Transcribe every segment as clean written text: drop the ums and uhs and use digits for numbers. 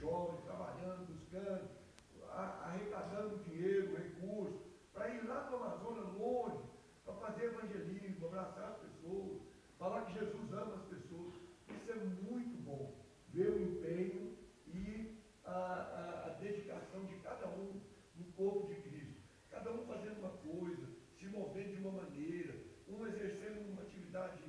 jovens, trabalhando, buscando, arrecadando dinheiro, recursos, para ir lá no Amazonas, longe, para fazer evangelismo, abraçar as pessoas, falar que Jesus ama as pessoas. Isso é muito bom, ver o empenho e a dedicação de cada um no corpo de Cristo. Cada um fazendo uma coisa, se movendo de uma maneira, um exercendo uma atividade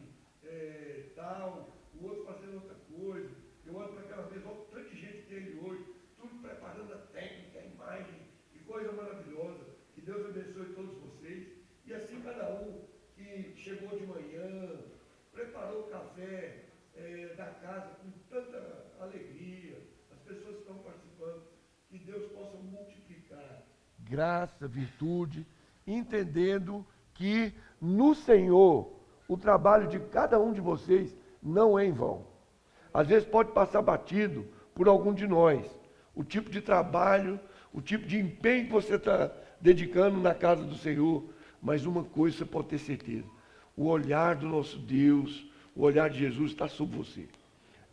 tal, o outro fazendo outra coisa. Eu olho para aquela mesa, olha o tanto de gente que tem ali hoje, tudo preparando a técnica, a imagem, que coisa maravilhosa. Que Deus abençoe todos vocês. E assim cada um que chegou de manhã, preparou o café da casa com tanta alegria, as pessoas que estão participando, que Deus possa multiplicar graça, virtude, entendendo que no Senhor o trabalho de cada um de vocês não é em vão. Às vezes pode passar batido por algum de nós, o tipo de trabalho, o tipo de empenho que você está dedicando na casa do Senhor, mas uma coisa você pode ter certeza, o olhar do nosso Deus, o olhar de Jesus está sobre você.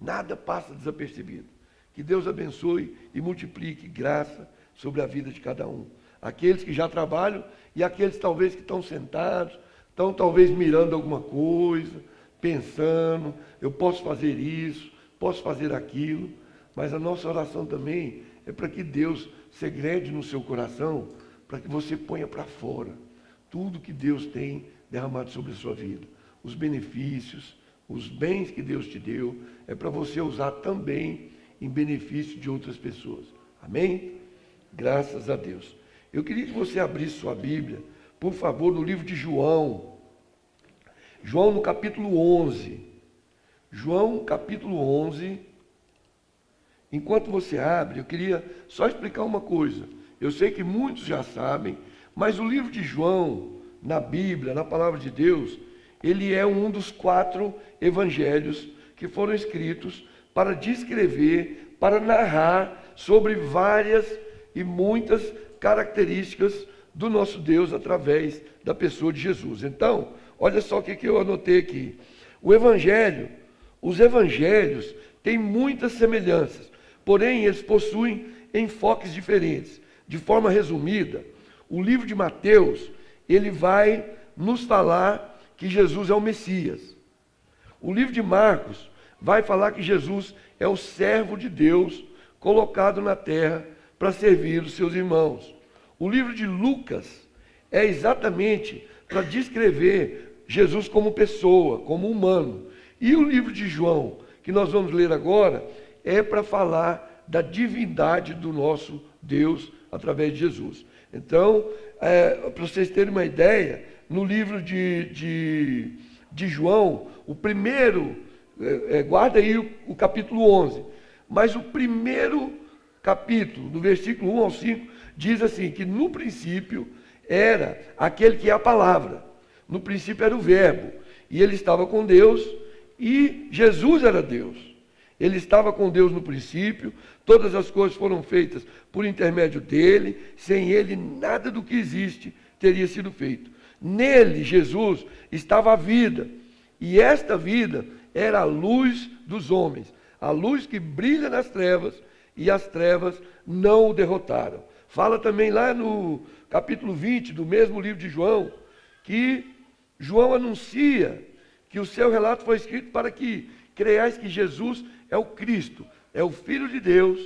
Nada passa desapercebido. Que Deus abençoe e multiplique graça sobre a vida de cada um. Aqueles que já trabalham e aqueles talvez que estão sentados, estão talvez mirando alguma coisa, pensando, eu posso fazer isso, posso fazer aquilo, mas a nossa oração também é para que Deus segrede no seu coração, para que você ponha para fora tudo que Deus tem derramado sobre a sua vida. Os benefícios, os bens que Deus te deu, é para você usar também em benefício de outras pessoas. Amém? Graças a Deus. Eu queria que você abrisse sua Bíblia, por favor, no livro de João. João no capítulo 11. João capítulo 11. Enquanto você abre, eu queria só explicar uma coisa. Eu sei que muitos já sabem, mas o livro de João, na Bíblia, na Palavra de Deus, ele é um dos 4 evangelhos que foram escritos para descrever, para narrar sobre várias e muitas características do nosso Deus através da pessoa de Jesus. Então, olha só o que eu anotei aqui. Os evangelhos têm muitas semelhanças, porém eles possuem enfoques diferentes. De forma resumida, o livro de Mateus, ele vai nos falar que Jesus é o Messias. O livro de Marcos vai falar que Jesus é o servo de Deus colocado na terra para servir os seus irmãos. O livro de Lucas é exatamente para descrever Jesus como pessoa, como humano. E o livro de João, que nós vamos ler agora, é para falar da divindade do nosso Deus através de Jesus. Então, para vocês terem uma ideia, no livro de João, o primeiro, guarda aí o capítulo 11, mas o primeiro capítulo, do versículo 1 ao 5, diz assim, que no princípio era aquele que é a palavra, no princípio era o verbo, e ele estava com Deus, e Jesus era Deus. Ele estava com Deus no princípio, todas as coisas foram feitas por intermédio dele, sem ele nada do que existe teria sido feito. Nele, Jesus, estava a vida, e esta vida era a luz dos homens, a luz que brilha nas trevas, e as trevas não o derrotaram. Fala também lá no capítulo 20 do mesmo livro de João, que João anuncia que o seu relato foi escrito para que creiais que Jesus é o Cristo, é o Filho de Deus,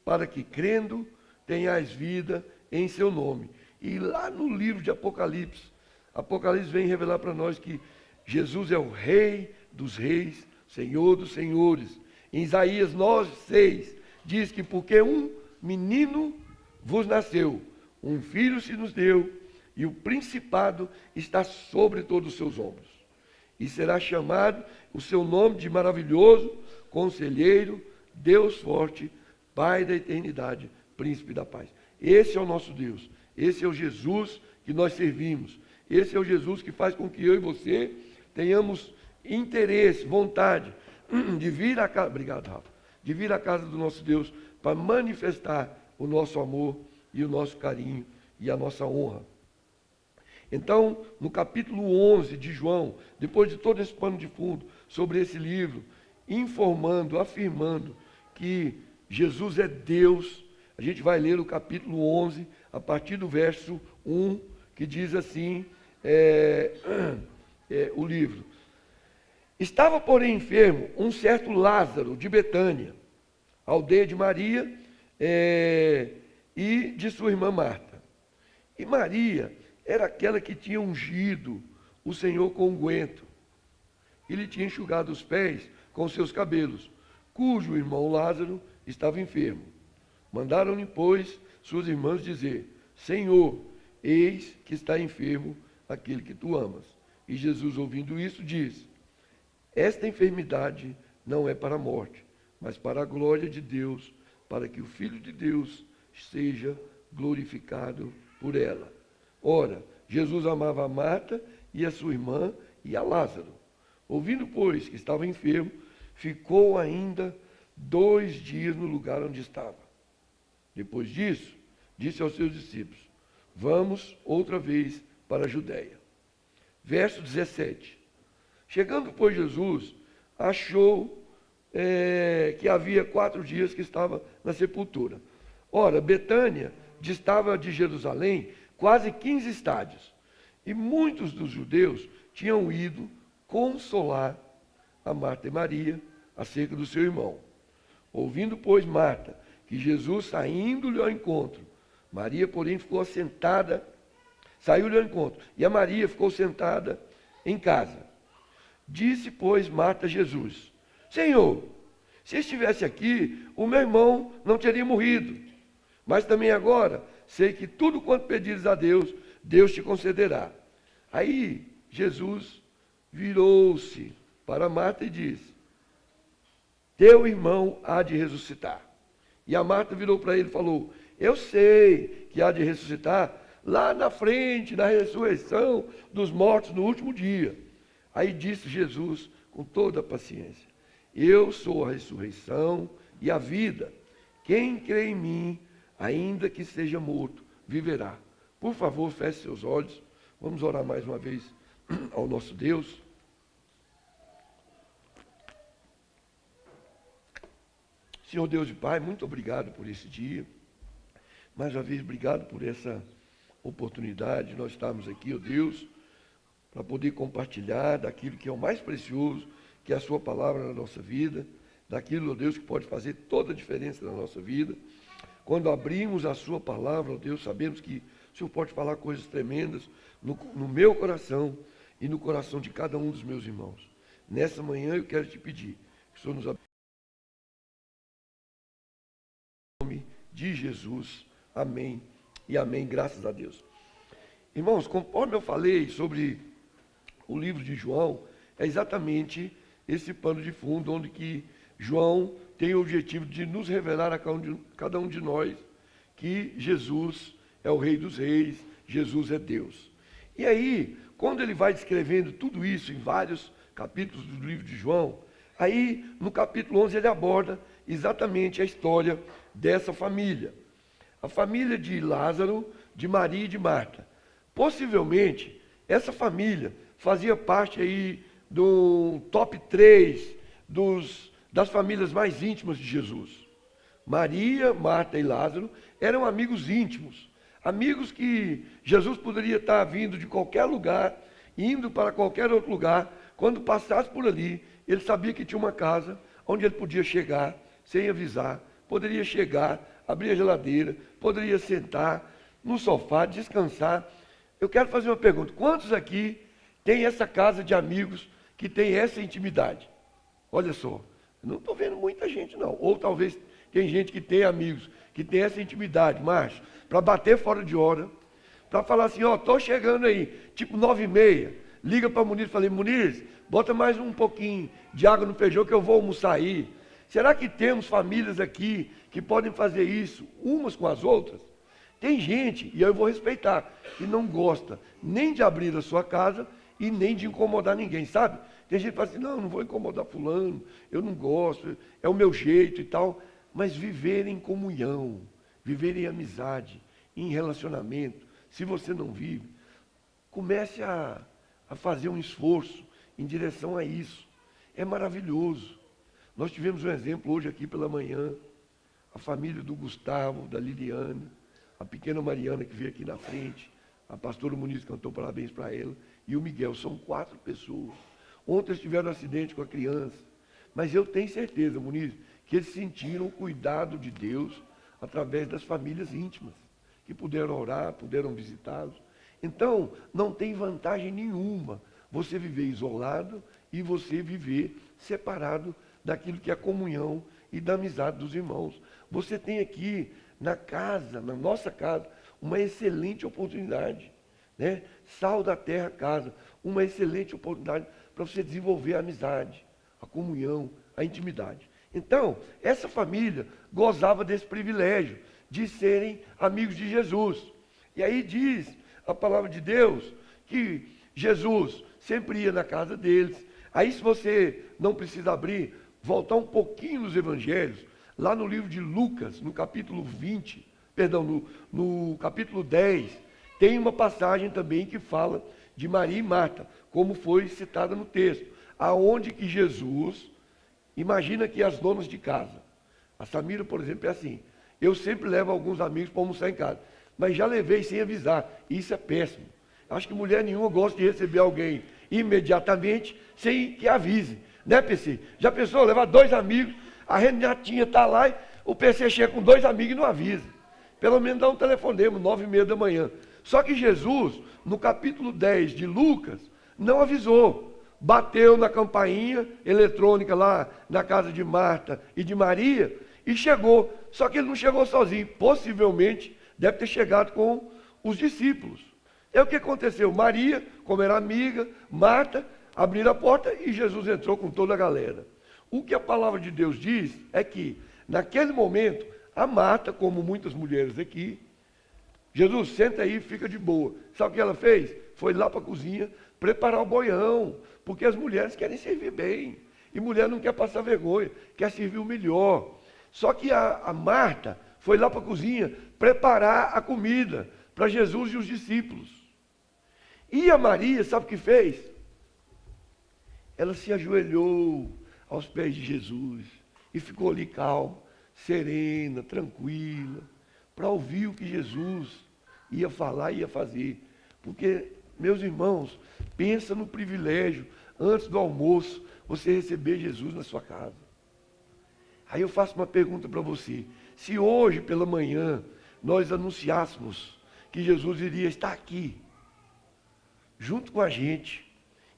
para que crendo tenhais vida em seu nome. E lá no livro de Apocalipse, Apocalipse vem revelar para nós que Jesus é o Rei dos reis, Senhor dos senhores. Em Isaías 9:6 diz que porque um menino vos nasceu, um filho se nos deu, e o principado está sobre todos os seus ombros. E será chamado o seu nome de maravilhoso, Conselheiro, Deus forte, Pai da eternidade, Príncipe da paz. Esse é o nosso Deus. Esse é o Jesus que nós servimos. Esse é o Jesus que faz com que eu e você tenhamos interesse, vontade de vir à casa, obrigado, Rafa, de vir à casa do nosso Deus para manifestar o nosso amor e o nosso carinho e a nossa honra. Então, no capítulo 11 de João, depois de todo esse pano de fundo sobre esse livro, informando, afirmando que Jesus é Deus. A gente vai ler o capítulo 11, a partir do verso 1, que diz assim, o livro. Estava, porém, enfermo um certo Lázaro de Betânia, aldeia de Maria e de sua irmã Marta. E Maria era aquela que tinha ungido o Senhor com unguento, e lhe tinha enxugado os pés com seus cabelos, cujo irmão Lázaro estava enfermo. Mandaram-lhe, pois, suas irmãs dizer: Senhor, eis que está enfermo aquele que tu amas. E Jesus, ouvindo isso, disse: Esta enfermidade não é para a morte, mas para a glória de Deus, para que o Filho de Deus seja glorificado por ela. Ora, Jesus amava a Marta e a sua irmã e a Lázaro. Ouvindo, pois, que estava enfermo, ficou ainda 2 dias no lugar onde estava. Depois disso, disse aos seus discípulos: Vamos outra vez para a Judéia. Verso 17. Chegando, pois, Jesus, achou que havia 4 dias que estava na sepultura. Ora, Betânia distava de Jerusalém quase 15 estádios, e muitos dos judeus tinham ido consolar a Marta e Maria acerca do seu irmão. Ouvindo, pois, Marta que Jesus saindo-lhe ao encontro, Maria, porém, ficou assentada, saiu-lhe ao encontro, e a Maria ficou sentada em casa. Disse, pois, Marta a Jesus: Senhor, se estivesse aqui, o meu irmão não teria morrido. Mas também agora sei que tudo quanto pedires a Deus, Deus te concederá. Aí Jesus virou-se para Marta e disse: Teu irmão há de ressuscitar. E a Marta virou para ele e falou: Eu sei que há de ressuscitar lá na frente, na ressurreição dos mortos no último dia. Aí disse Jesus com toda a paciência: Eu sou a ressurreição e a vida. Quem crê em mim, ainda que seja morto, viverá. Por favor, feche seus olhos. Vamos orar mais uma vez ao nosso Deus. Senhor Deus e Pai, muito obrigado por esse dia. Mais uma vez, obrigado por essa oportunidade de nós estarmos aqui, ó Deus, para poder compartilhar daquilo que é o mais precioso, que é a sua palavra na nossa vida, daquilo, ó Deus, que pode fazer toda a diferença na nossa vida. Quando abrimos a sua palavra, ó Deus, sabemos que o Senhor pode falar coisas tremendas no meu coração e no coração de cada um dos meus irmãos. Nessa manhã eu quero te pedir que o Senhor nos abençoe. Em nome de Jesus, amém e amém, graças a Deus. Irmãos, conforme eu falei sobre o livro de João, é exatamente esse pano de fundo, onde que João tem o objetivo de nos revelar a cada um de nós que Jesus é o Rei dos Reis, Jesus é Deus. E aí, quando ele vai descrevendo tudo isso em vários capítulos do livro de João, aí no capítulo 11 ele aborda exatamente a história dessa família. A família de Lázaro, de Maria e de Marta. Possivelmente, essa família fazia parte aí do top 3 das famílias mais íntimas de Jesus. Maria, Marta e Lázaro eram amigos íntimos. Amigos que Jesus poderia estar vindo de qualquer lugar, indo para qualquer outro lugar. Quando passasse por ali, ele sabia que tinha uma casa onde ele podia chegar sem avisar. Poderia chegar, abrir a geladeira, poderia sentar no sofá, descansar. Eu quero fazer uma pergunta: quantos aqui têm essa casa de amigos que tem essa intimidade? Olha só, não estou vendo muita gente não. Ou talvez tem gente que tem amigos que tem essa intimidade, mas para bater fora de hora, para falar assim: ó, estou chegando aí, tipo 9h30, liga para Muniz e falei: Muniz, bota mais um pouquinho de água no feijão que eu vou almoçar aí. Será que temos famílias aqui que podem fazer isso umas com as outras? Tem gente, e eu vou respeitar, que não gosta nem de abrir a sua casa e nem de incomodar ninguém, sabe? Tem gente que fala assim: não vou incomodar fulano, eu não gosto, é o meu jeito e tal. Mas viver em comunhão, viver em amizade, em relacionamento, se você não vive, comece a fazer um esforço em direção a isso. É maravilhoso. Nós tivemos um exemplo hoje aqui pela manhã. a família do Gustavo, da Liliane, a pequena Mariana que veio aqui na frente, a pastora Muniz cantou parabéns para ela, e o Miguel. São 4 pessoas. Ontem eles tiveram um acidente com a criança. Mas eu tenho certeza, Muniz, que eles sentiram o cuidado de Deus através das famílias íntimas, que puderam orar, puderam visitá-los. Então, não tem vantagem nenhuma você viver isolado e você viver separado daquilo que é a comunhão e da amizade dos irmãos. Você tem aqui na casa, na nossa casa, uma excelente oportunidade, né? Sal da terra casa, uma excelente oportunidade para você desenvolver a amizade, a comunhão, a intimidade. Então, essa família gozava desse privilégio de serem amigos de Jesus. E aí diz a palavra de Deus que Jesus sempre ia na casa deles. Aí, se você não precisa abrir, voltar um pouquinho nos evangelhos, lá no livro de Lucas, no capítulo 20, perdão, no capítulo 10, tem uma passagem também que fala de Maria e Marta, como foi citada no texto, aonde que Jesus, imagina que as donas de casa, a Samira, por exemplo, é assim, eu sempre levo alguns amigos para almoçar em casa, mas já levei sem avisar, e isso é péssimo. Acho que mulher nenhuma gosta de receber alguém imediatamente, sem que avise, né, PC? Já pensou, levar 2 amigos, a Renatinha está lá, e o PC chega com 2 amigos e não avisa. Pelo menos dá um telefonema, 9h30 da manhã. Só que Jesus, no capítulo 10 de Lucas, não avisou. Bateu na campainha eletrônica lá na casa de Marta e de Maria e chegou. Só que ele não chegou sozinho. Possivelmente deve ter chegado com os discípulos. É o que aconteceu. Maria, como era amiga, Marta, abriram a porta e Jesus entrou com toda a galera. O que a palavra de Deus diz é que, naquele momento, a Marta, como muitas mulheres aqui, Jesus, senta aí e fica de boa. Sabe o que ela fez? Foi lá para a cozinha preparar o boião, porque as mulheres querem servir bem. E mulher não quer passar vergonha, quer servir o melhor. Só que a Marta foi lá para a cozinha preparar a comida para Jesus e os discípulos. E a Maria, sabe o que fez? Ela se ajoelhou aos pés de Jesus e ficou ali calma, serena, tranquila, para ouvir o que Jesus ia falar e ia fazer. Porque, meus irmãos, pensa no privilégio, antes do almoço, você receber Jesus na sua casa. Aí eu faço uma pergunta para você. Se hoje pela manhã nós anunciássemos que Jesus iria estar aqui, junto com a gente,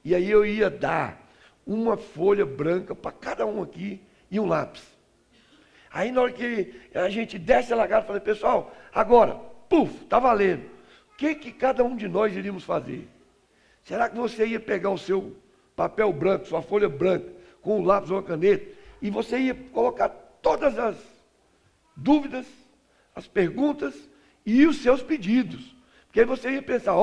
e aí eu ia dar uma folha branca para cada um aqui e um lápis. Aí na hora que a gente desce a lagarta, eu falei, pessoal, agora, puf, está valendo. O que cada um de nós iríamos fazer? Será que você ia pegar o seu papel branco, sua folha branca, com um lápis ou uma caneta, e você ia colocar todas as dúvidas, as perguntas e os seus pedidos? Porque aí você ia pensar,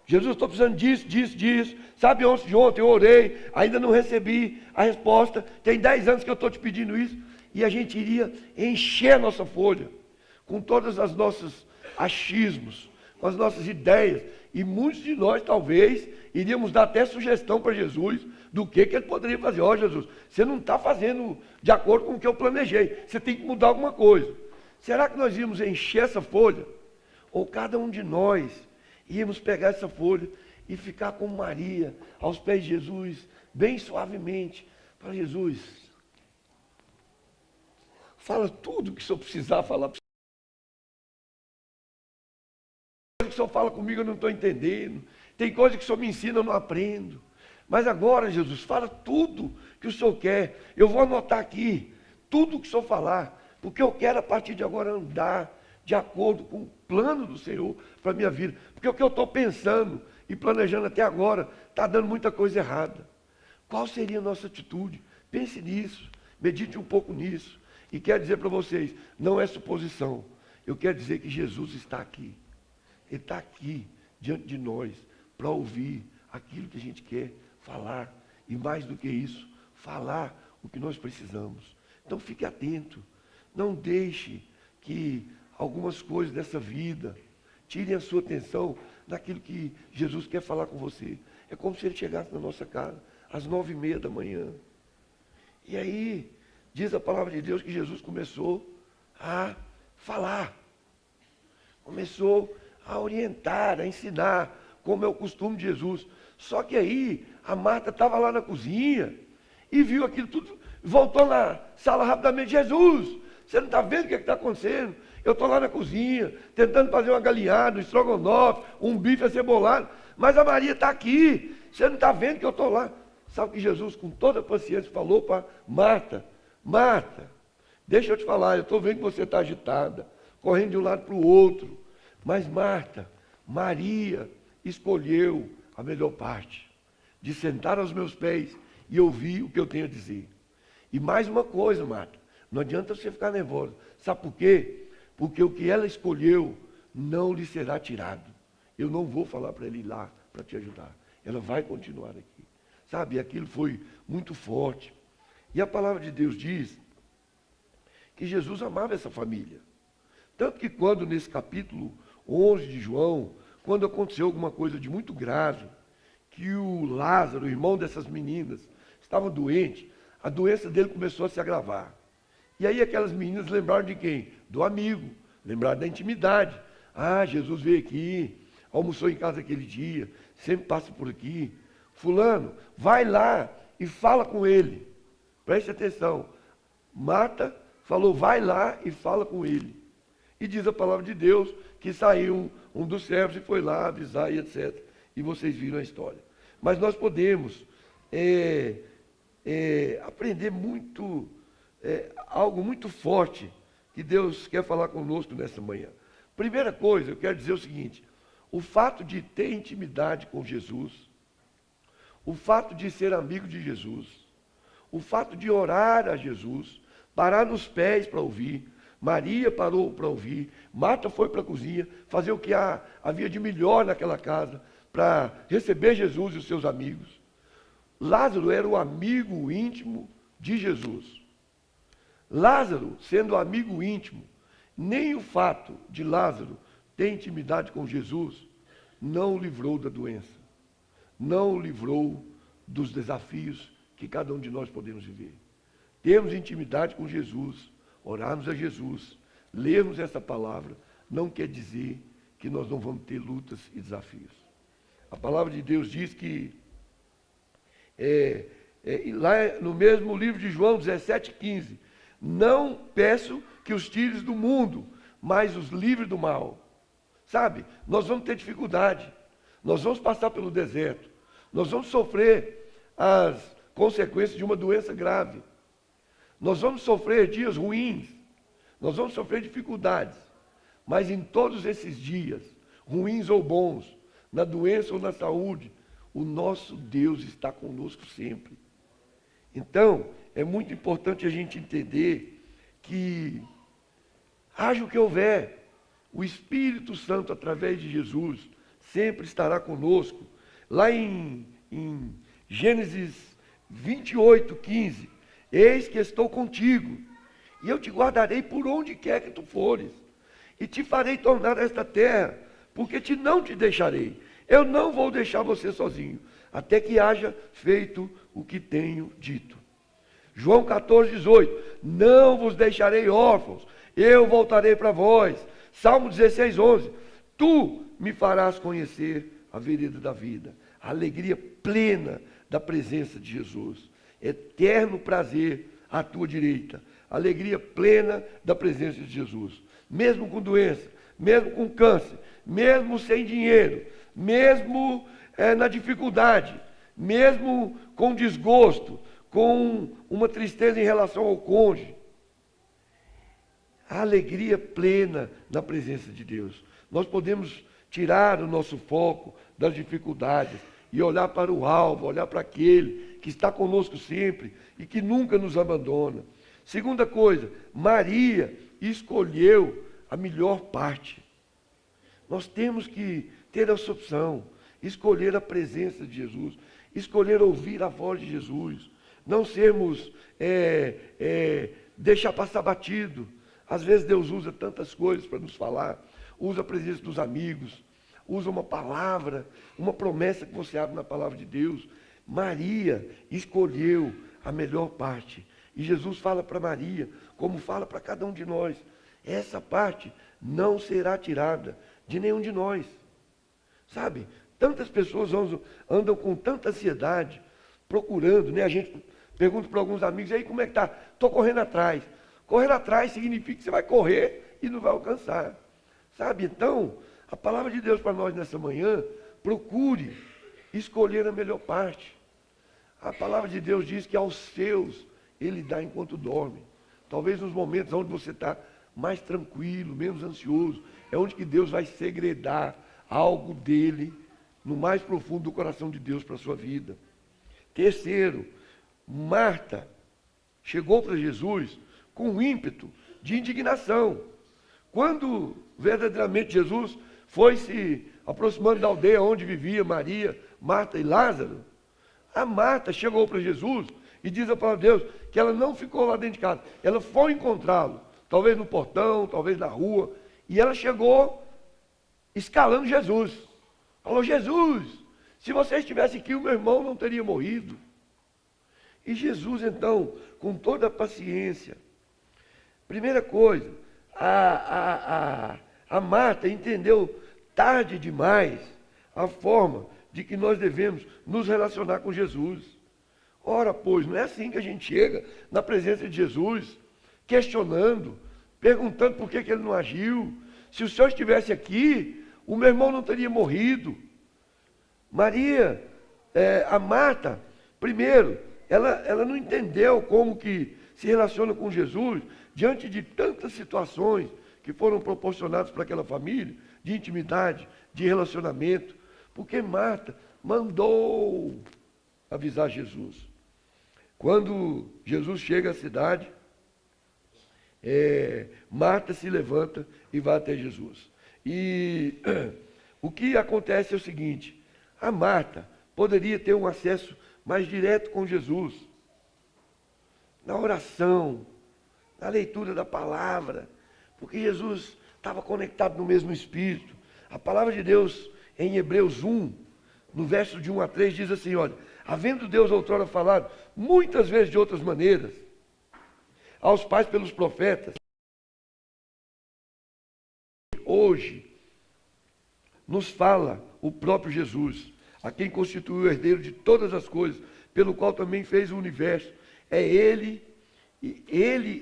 Jesus, estou precisando disso. Sabe, de ontem eu orei, ainda não recebi a resposta, tem 10 anos que eu estou te pedindo isso. E a gente iria encher a nossa folha com todas as nossos achismos, com as nossas ideias. E muitos de nós, talvez, iríamos dar até sugestão para Jesus do que ele poderia fazer. Jesus, você não está fazendo de acordo com o que eu planejei. Você tem que mudar alguma coisa. Será que nós íamos encher essa folha? Ou cada um de nós íamos pegar essa folha e ficar como Maria, aos pés de Jesus, bem suavemente, para Jesus, fala tudo que o senhor precisar falar. Que o senhor fala comigo, eu não estou entendendo. Tem coisa que o senhor me ensina, eu não aprendo. Mas agora, Jesus, fala tudo que o senhor quer. Eu vou anotar aqui tudo que o senhor falar, porque eu quero a partir de agora andar de acordo com o plano do Senhor para a minha vida. Porque o que eu estou pensando e planejando até agora está dando muita coisa errada. Qual seria a nossa atitude? Pense nisso, medite um pouco nisso. E quero dizer para vocês, não é suposição. Eu quero dizer que Jesus está aqui. Ele está aqui, diante de nós, para ouvir aquilo que a gente quer falar. E mais do que isso, falar o que nós precisamos. Então fique atento. Não deixe que algumas coisas dessa vida tirem a sua atenção daquilo que Jesus quer falar com você. É como se ele chegasse na nossa casa às 9h30 da manhã. E aí, diz a palavra de Deus que Jesus começou a falar. Começou a orientar, a ensinar, como é o costume de Jesus. Só que aí, a Marta estava lá na cozinha e viu aquilo tudo, voltou na sala rapidamente. Jesus, você não está vendo o que está acontecendo? Eu estou lá na cozinha, tentando fazer uma galinhada, um estrogonofe, um bife acebolado, mas a Maria está aqui. Você não está vendo que eu estou lá? Sabe que Jesus, com toda a paciência, falou para Marta: Marta, deixa eu te falar, eu estou vendo que você está agitada, correndo de um lado para o outro. Mas Marta, Maria escolheu a melhor parte, de sentar aos meus pés e ouvir o que eu tenho a dizer. E mais uma coisa, Marta, não adianta você ficar nervosa. Sabe por quê? Porque o que ela escolheu não lhe será tirado. Eu não vou falar para ele ir lá para te ajudar. Ela vai continuar aqui. Sabe, aquilo foi muito forte. E a palavra de Deus diz que Jesus amava essa família. Tanto que quando nesse capítulo 11 de João, quando aconteceu alguma coisa de muito grave, que o Lázaro, o irmão dessas meninas, estava doente, a doença dele começou a se agravar. E aí aquelas meninas lembraram de quem? Do amigo, lembraram da intimidade. Ah, Jesus veio aqui, almoçou em casa aquele dia, sempre passa por aqui. Fulano, vai lá e fala com ele. Preste atenção. Marta falou, vai lá e fala com ele. E diz a palavra de Deus que saiu um dos servos e foi lá avisar e etc. E vocês viram a história. Mas nós podemos aprender muito, algo muito forte que Deus quer falar conosco nessa manhã. Primeira coisa, eu quero dizer o seguinte: o fato de ter intimidade com Jesus, o fato de ser amigo de Jesus, o fato de orar a Jesus, parar nos pés para ouvir. Maria parou para ouvir, Marta foi para a cozinha, fazer o que havia de melhor naquela casa, para receber Jesus e os seus amigos. Lázaro era o amigo íntimo de Jesus. Lázaro, sendo amigo íntimo, nem o fato de Lázaro ter intimidade com Jesus, não o livrou da doença, não o livrou dos desafios que cada um de nós podemos viver. Termos intimidade com Jesus, orarmos a Jesus, lermos essa palavra, não quer dizer que nós não vamos ter lutas e desafios. A palavra de Deus diz que, lá no mesmo livro de João 17,15, não peço que os tires do mundo, mas os livre do mal. Sabe, nós vamos ter dificuldade, nós vamos passar pelo deserto, nós vamos sofrer as consequências de uma doença grave. Nós vamos sofrer dias ruins, nós vamos sofrer dificuldades, mas em todos esses dias, ruins ou bons, na doença ou na saúde, o nosso Deus está conosco sempre. Então, é muito importante a gente entender que, haja o que houver, o Espírito Santo, através de Jesus, sempre estará conosco. Lá em Gênesis 28,15, eis que estou contigo, e eu te guardarei por onde quer que tu fores, e te farei tornar esta terra, porque não te deixarei. Eu não vou deixar você sozinho, até que haja feito o que tenho dito. João 14,18, não vos deixarei órfãos, eu voltarei para vós. Salmo 16,11, tu me farás conhecer a vereda da vida, a alegria plena da presença de Jesus. Eterno prazer à tua direita, alegria plena da presença de Jesus. Mesmo com doença, mesmo com câncer, mesmo sem dinheiro, mesmo na dificuldade, mesmo com desgosto, com uma tristeza em relação ao cônjuge, a alegria plena na presença de Deus. Nós podemos tirar o nosso foco das dificuldades e olhar para o alvo, olhar para aquele que está conosco sempre e que nunca nos abandona. Segunda coisa, Maria escolheu a melhor parte. Nós temos que ter essa opção, escolher a presença de Jesus, escolher ouvir a voz de Jesus, não sermos, deixar passar batido. Às vezes Deus usa tantas coisas para nos falar, usa a presença dos amigos, usa uma palavra, uma promessa que você abre na palavra de Deus. Maria escolheu a melhor parte. E Jesus fala para Maria, como fala para cada um de nós, essa parte não será tirada de nenhum de nós. Sabe? Tantas pessoas andam com tanta ansiedade, procurando, né? A gente pergunta para alguns amigos, aí como é que tá? Estou correndo atrás. Correr atrás significa que você vai correr e não vai alcançar. Sabe? Então, a palavra de Deus para nós nessa manhã, procure escolher a melhor parte. A palavra de Deus diz que aos seus Ele dá enquanto dorme. Talvez nos momentos onde você está mais tranquilo, menos ansioso, é onde que Deus vai segredar algo dele no mais profundo do coração de Deus para a sua vida. Terceiro, Marta chegou para Jesus com um ímpeto de indignação. Quando verdadeiramente Jesus foi se aproximando da aldeia onde vivia Maria, Marta e Lázaro, a Marta chegou para Jesus e diz a palavra de Deus que ela não ficou lá dentro de casa, ela foi encontrá-lo, talvez no portão, talvez na rua, e ela chegou escalando Jesus. Falou: Jesus, se você estivesse aqui, o meu irmão não teria morrido. E Jesus, então, com toda a paciência, primeira coisa, a Marta entendeu tarde demais a forma de que nós devemos nos relacionar com Jesus. Ora, pois, não é assim que a gente chega na presença de Jesus, questionando, perguntando por que ele não agiu. Se o Senhor estivesse aqui, o meu irmão não teria morrido. A Marta, primeiro, ela não entendeu como que se relaciona com Jesus diante de tantas situações que foram proporcionadas para aquela família, de intimidade, de relacionamento, porque Marta mandou avisar Jesus. Quando Jesus chega à cidade, Marta se levanta e vai até Jesus. E o que acontece é o seguinte: a Marta poderia ter um acesso mais direto com Jesus, na oração, na leitura da palavra, porque Jesus estava conectado no mesmo Espírito. A palavra de Deus, em Hebreus 1, no verso de 1 a 3, diz assim: olha, havendo Deus outrora falado, muitas vezes de outras maneiras, aos pais pelos profetas, hoje nos fala o próprio Jesus, a quem constituiu o herdeiro de todas as coisas, pelo qual também fez o universo. É Ele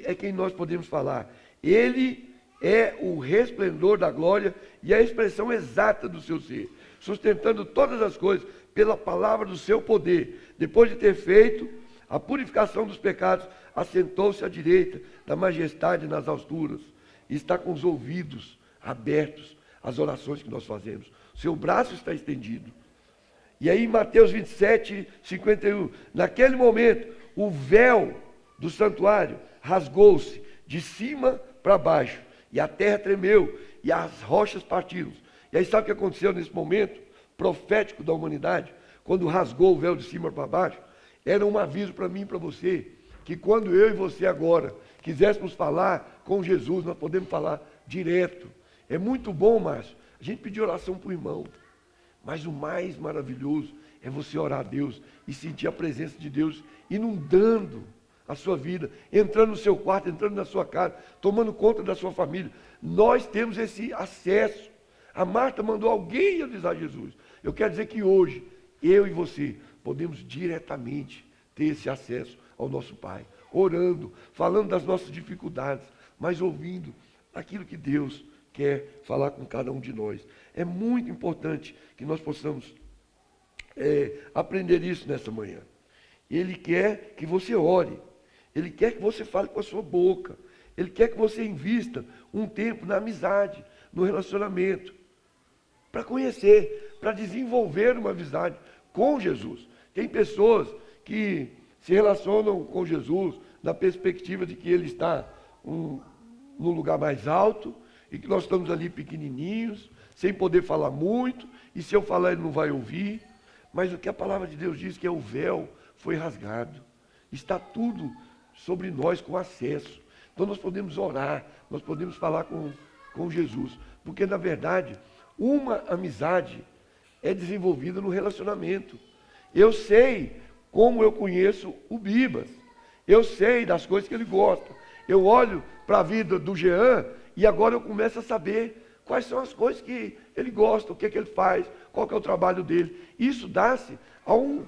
é quem nós podemos falar. Ele é o resplendor da glória e a expressão exata do seu ser, sustentando todas as coisas pela palavra do seu poder. Depois de ter feito a purificação dos pecados, assentou-se à direita da majestade nas alturas e está com os ouvidos abertos às orações que nós fazemos. Seu braço está estendido. E aí em Mateus 27, 51, naquele momento, o véu do santuário rasgou-se de cima para baixo, e a terra tremeu, e as rochas partiram. E aí sabe o que aconteceu nesse momento profético da humanidade? Quando rasgou o véu de cima para baixo, era um aviso para mim e para você, que quando eu e você agora quiséssemos falar com Jesus, nós podemos falar direto. É muito bom, Márcio, a gente pedir oração para o irmão, mas o mais maravilhoso é você orar a Deus e sentir a presença de Deus inundando a sua vida, entrando no seu quarto, entrando na sua casa, tomando conta da sua família. Nós temos esse acesso. A Marta mandou alguém avisar Jesus. Eu quero dizer que hoje, eu e você, podemos diretamente ter esse acesso ao nosso Pai, orando, falando das nossas dificuldades, mas ouvindo aquilo que Deus quer falar com cada um de nós. É muito importante que nós possamos aprender isso nessa manhã. Ele quer que você ore. Ele quer que você fale com a sua boca. Ele quer que você invista um tempo na amizade, no relacionamento, para conhecer, para desenvolver uma amizade com Jesus. Tem pessoas que se relacionam com Jesus na perspectiva de que ele está no lugar mais alto e que nós estamos ali pequenininhos, sem poder falar muito, e se eu falar ele não vai ouvir. Mas o que a palavra de Deus diz que é o véu foi rasgado. Está tudo sobre nós com acesso. Então nós podemos orar, nós podemos falar com Jesus. Porque na verdade, uma amizade é desenvolvida no relacionamento. Eu sei como eu conheço o Bibas. Eu sei das coisas que ele gosta. Eu olho para a vida do Jean E agora eu começo a saber quais são as coisas que ele gosta, o que é que ele faz, qual que é o trabalho dele. Isso dá-se a um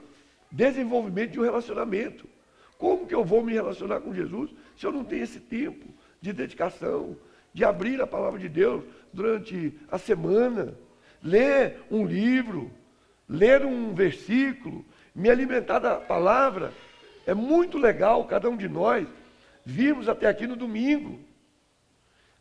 desenvolvimento de um relacionamento. Como que eu vou me relacionar com Jesus se eu não tenho esse tempo de dedicação, de abrir a palavra de Deus durante a semana, ler um livro, ler um versículo, me alimentar da palavra? É muito legal cada um de nós virmos até aqui no domingo.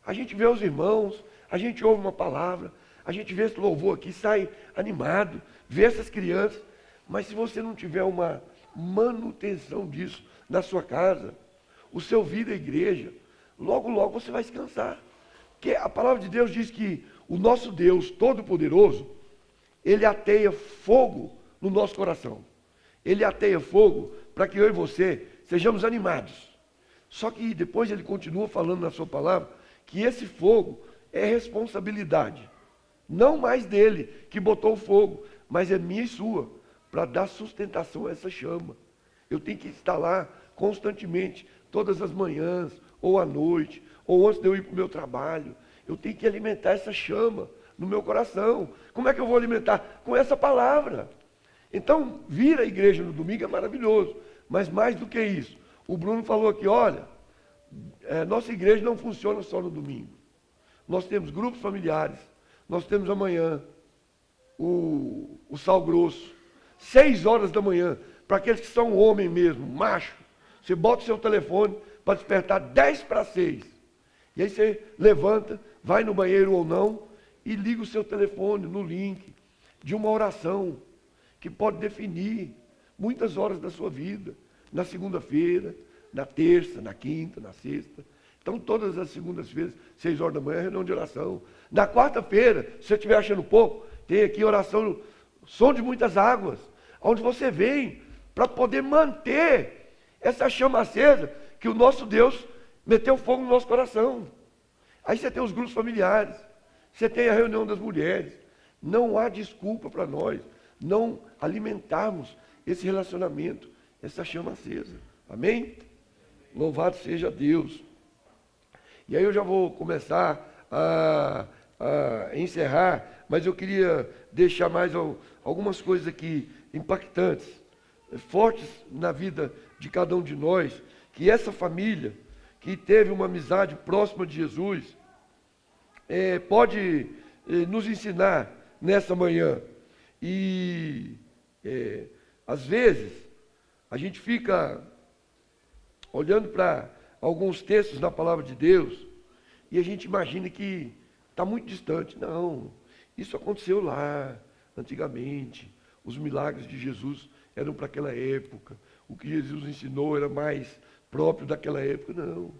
A gente vê os irmãos, a gente ouve uma palavra, a gente vê esse louvor aqui, sai animado, vê essas crianças. Mas se você não tiver uma manutenção disso na sua casa, o seu vir à igreja, logo, logo você vai se cansar. Porque a palavra de Deus diz que o nosso Deus Todo-Poderoso, Ele ateia fogo no nosso coração. Ele ateia fogo para que eu e você sejamos animados. Só que depois Ele continua falando na sua palavra que esse fogo é responsabilidade. Não mais dele que botou o fogo, mas é minha e sua, para dar sustentação a essa chama. Eu tenho que estar lá constantemente, todas as manhãs, ou à noite, ou antes de eu ir para o meu trabalho. Eu tenho que alimentar essa chama no meu coração. Como é que eu vou alimentar? Com essa palavra. Então, vir à igreja no domingo é maravilhoso. Mas mais do que isso, o Bruno falou aqui, olha, nossa igreja não funciona só no domingo. Nós temos grupos familiares, nós temos amanhã o sal grosso, 6 horas da manhã, para aqueles que são homem mesmo, macho. Você bota o seu telefone para despertar 10 para 6. E aí você levanta, vai no banheiro ou não, e liga o seu telefone no link de uma oração que pode definir muitas horas da sua vida. Na segunda-feira, na terça, na quinta, na sexta. Então, todas as segundas-feiras, 6 horas da manhã, reunião de oração. Na quarta-feira, se você estiver achando pouco, tem aqui oração, som de muitas águas, onde você vem para poder manter essa chama acesa que o nosso Deus meteu fogo no nosso coração. Aí você tem os grupos familiares, você tem a reunião das mulheres. Não há desculpa para nós não alimentarmos esse relacionamento, essa chama acesa. Amém? Louvado seja Deus. E aí eu já vou começar a encerrar, mas eu queria deixar mais algumas coisas aqui impactantes, fortes na vida de cada um de nós, que essa família que teve uma amizade próxima de Jesus pode nos ensinar nessa manhã. E às vezes a gente fica olhando para alguns textos na palavra de Deus e a gente imagina que está muito distante. Não, isso aconteceu lá, antigamente. Os milagres de Jesus eram para aquela época. O que Jesus ensinou era mais próprio daquela época. Não.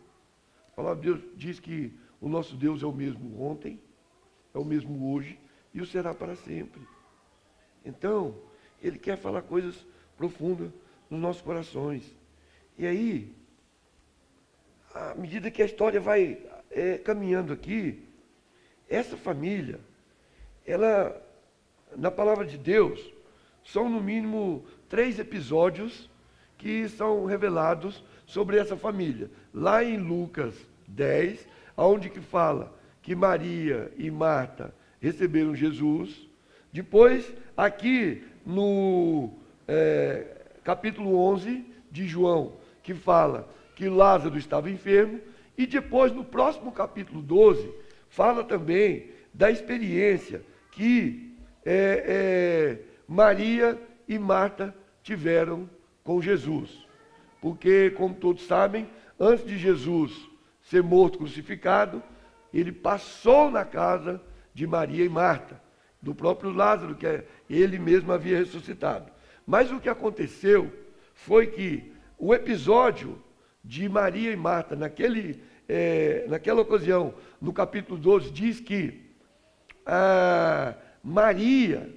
A palavra de Deus diz que o nosso Deus é o mesmo ontem, é o mesmo hoje e o será para sempre. Então, Ele quer falar coisas profundas nos nossos corações. E aí, à medida que a história vai caminhando aqui, essa família, ela, na palavra de Deus, são no mínimo 3 episódios que são revelados sobre essa família. Lá em Lucas 10, onde que fala que Maria e Marta receberam Jesus. Depois, aqui no capítulo 11 de João, que fala que Lázaro estava enfermo. E depois, no próximo capítulo 12, fala também da experiência que Maria e Marta tiveram com Jesus. Porque, como todos sabem, antes de Jesus ser morto, crucificado, ele passou na casa de Maria e Marta, do próprio Lázaro, que ele mesmo havia ressuscitado. Mas o que aconteceu foi que o episódio de Maria e Marta, naquela ocasião, no capítulo 12, diz que Maria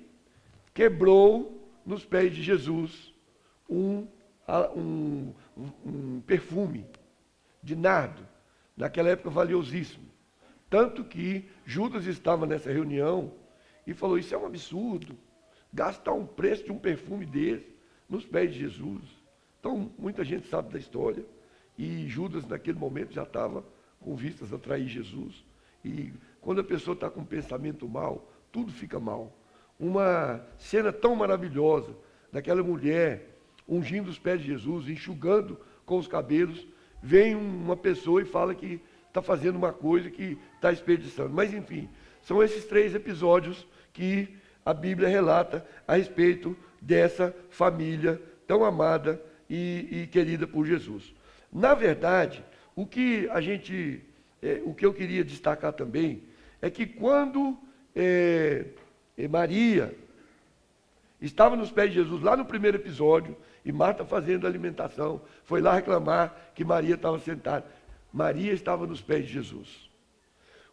quebrou nos pés de Jesus um perfume de nardo, naquela época valiosíssimo. Tanto que Judas estava nessa reunião e falou, isso é um absurdo, gastar um preço de um perfume desse nos pés de Jesus. Então, muita gente sabe da história, e Judas naquele momento já estava com vistas a trair Jesus. E quando a pessoa está com um pensamento mal, tudo fica mal. Uma cena tão maravilhosa daquela mulher ungindo os pés de Jesus, enxugando com os cabelos, vem uma pessoa e fala que está fazendo uma coisa que está desperdiçando. Mas enfim, são esses 3 episódios que a Bíblia relata a respeito dessa família tão amada e querida por Jesus. Na verdade, o que eu queria destacar também é que quando Maria estava nos pés de Jesus, lá no primeiro episódio, e Marta fazendo a alimentação, foi lá reclamar que Maria estava sentada. Maria estava nos pés de Jesus.